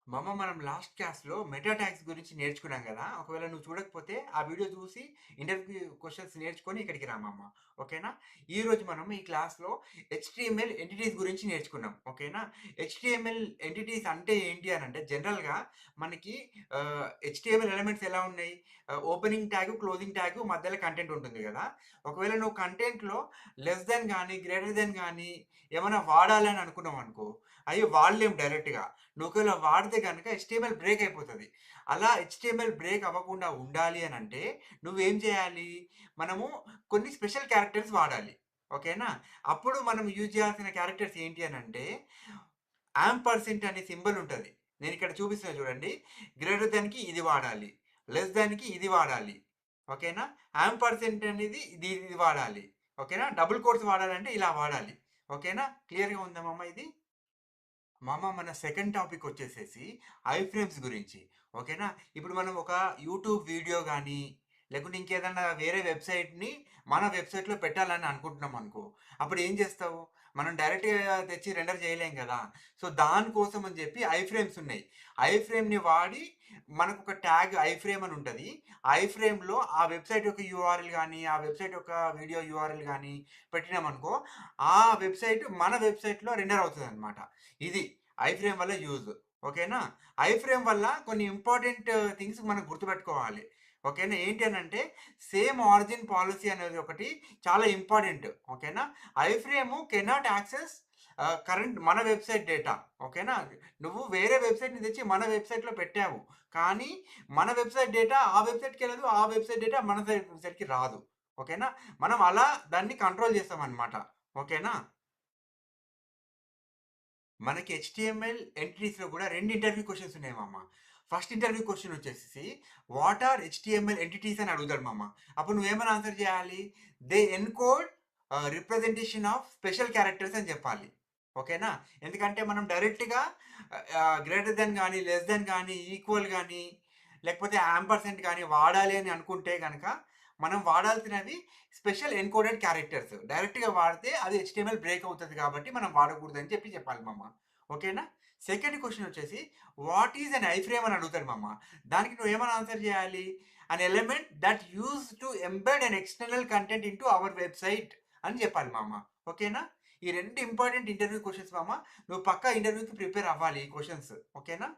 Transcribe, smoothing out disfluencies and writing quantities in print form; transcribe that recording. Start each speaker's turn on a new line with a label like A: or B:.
A: మనం లాస్ట్ క్లాస్‌లో meta tags గురించి నేర్చుకున్నాం గదా! ఒకవేళ నువ్వు చూడకపోతే ఆ వీడియో చూసి ఇంటర్వ్యూ క్వెషన్స్ నేర్చుకొని ఇక్కడికి రా ఓకేనా? ఈరోజు మనం ఈ క్లాస్‌లో హెచ్‌టీఎంఎల్ ఎంటిటీస్ గురించి నేర్చుకున్నాం. ఓకేనా? హెచ్‌టీఎంఎల్ ఎంటిటీస్ అంటే ఏంటి అనంటే జనరల్‌గా మనకి హెచ్‌టీఎంఎల్ ఎలిమెంట్స్ ఎలా ఉన్నాయి? ఓపెనింగ్ ట్యాగ్, క్లోజింగ్ ట్యాగ్ మధ్యలో కంటెంట్ ఉంటుంది గదా! ఒకవేళ నువ్వు కంటెంట్‌లో లెస్ థాన్ గాని, గ్రేటర్ థాన్ గాని ఏమైనా వాడాలని అనుకున్నావనుకో, అయి వాడలేం డైరెక్ట్‌గా. నువ్వు ఒకవేళ వాడితే గనక హెచ్‌టీఎంఎల్ బ్రేక్ అయిపోతది. అలా హెచ్‌టీఎంఎల్ బ్రేక్ అవ్వకుండా ఉండాలి అనంటే నువ్వేం చేయాలి? మనము కొన్ని స్పెషల్ క్యారెక్టర్స్ వాడాలి. ఓకేనా? అప్పుడు మనం యూజ్ చేయాల్సిన క్యారెక్టర్స్ ఏంటి అనంటే యాంపర్సెంట్ అనే సింబల్ ఉంటది. నేనిక్కడ చూపిస్తున్నా చూడండి. గ్రేటర్ థాన్‌కి ఇది వాడాలి. లెస్ థాన్‌కి ఇది వాడాలి. ఓకేనా? యాంపర్సెంట్ అనేది ఇది వాడాలి. ఓకేనా? డబుల్ కోట్స్ వాడాలంటే ఇలా వాడాలి. ఓకేనా? క్లియర్‌గా ఉందా ఇది? మన సెకండ్ టాపిక్ వచ్చేసేసి ఐఫ్రేమ్స్ గురించి. ఓకేనా? ఇప్పుడు మనం ఒక యూట్యూబ్ వీడియో గానీ, లేకుంటే ఇంకేదన్నా వేరే వెబ్‌సైట్‌ని మన వెబ్‌సైట్‌లో పెట్టాలని అనుకుంటున్నాం అనుకో, అప్పుడు ఏం చేస్తావు? మనం డైరెక్ట్‌గా తెచ్చి రెండర్ చేయలేం గదా! సో, దానికోసం అని జెప్పి ఐఫ్రేమ్స్ ఉన్నాయి. ఐఫ్రేమ్‌ని వాడి మనకొక ట్యాగ్ ఐఫ్రేమ్ అని ఉంటది. ఐఫ్రేమ్‌లో ఆ వెబ్‌సైట్ యొక్క యూఆర్ఎల్ గానీ, ఆ వెబ్‌సైట్ యొక్క వీడియో యూఆర్ఎల్ గానీ పెట్టినామనుకో, ఆ వెబ్‌సైట్ మన వెబ్‌సైట్‌లో రెండర్ అవుతదనమాట. ఇది ఐఫ్రేమ్ వల్ల యూజ్. ఓకేనా? ఐఫ్రేమ్ వల్ల కొన్ని ఇంపార్టెంట్ థింగ్స్ మనం గుర్తుపెట్టుకోవాలి. ఓకేనా? ఏంటి అనంటే సేమ్ ఆరిజిన్ పాలిసీ అనేది ఒకటి చాలా ఇంపార్టెంట్. ఓకేనా? ఐఫ్రేమ్ కెనాట్ యాక్సెస్ కరెంట్ మన వెబ్‌సైట్ డేటా. ఓకేనా? నువ్వు వేరే వెబ్‌సైట్‌ని తెచ్చి మన వెబ్‌సైట్‌లో పెట్టావు. కానీ మన వెబ్‌సైట్ డేటా ఆ వెబ్‌సైట్‌కెళ్ళదు. ఆ వెబ్‌సైట్ డేటా మన వెబ్‌సైట్‌కి రాదు. ఓకేనా? మనం అలా దాన్ని కంట్రోల్ చేస్తామనమాట. ఓకేనా? మనకి హెచ్‌టీఎంఎల్ ఎంటిటీస్‌లో గూడా 2 ఇంటర్వ్యూ క్వెషన్స్ ఉన్నాయి మామ. ఫస్ట్ ఇంటర్వ్యూ క్వెషన్ వచ్చేసేసి వాట్ ఆర్ హెచ్‌టీఎంఎల్ ఎంటిటీస్ అని అడుగుతాడు మామ. అప్పుడు నువ్వేమని ఆన్సర్ చేయాలి? They encode representation of special characters అని చెప్పాలి. ఓకేనా? ఎందుకంటే మనం డైరెక్ట్‌గా గ్రేటర్ థాన్ గాని, లెస్ థాన్ గాని, ఈక్వల్ గాని, లేకపోతే యాంపర్సెంట్ గాని వాడాలి అని అనుకుంటే గనక మనం వాడాల్సినవి స్పెషల్ ఎన్‌కోడెడ్ క్యారెక్టర్స్. డైరెక్ట్‌గా వాడితే అది హెచ్‌టీఎంఎల్ బ్రేక్ అవుతది కాబట్టి మనం వాడకూడదని చెప్పాలి మామ. ఓకేనా? సెకండ్ క్వెషన్ వచ్చేసి వాట్ ఈస్ ఎన్ ఐఫ్రేమ్ అని అడుగుతాడు మామ. దానికి నువ్వేమని ఆన్సర్ చేయాలి? An element that used to embed an external content into our website అని చెప్పాలి మామ. ఓకేనా? ఈ 2 ఇంపార్టెంట్ ఇంటర్వ్యూ క్వెషన్స్ మామ. నువ్వు పక్కా ఇంటర్వ్యూకి ప్రిపేర్ అవ్వాలి ఈ క్వెషన్స్. ఓకేనా?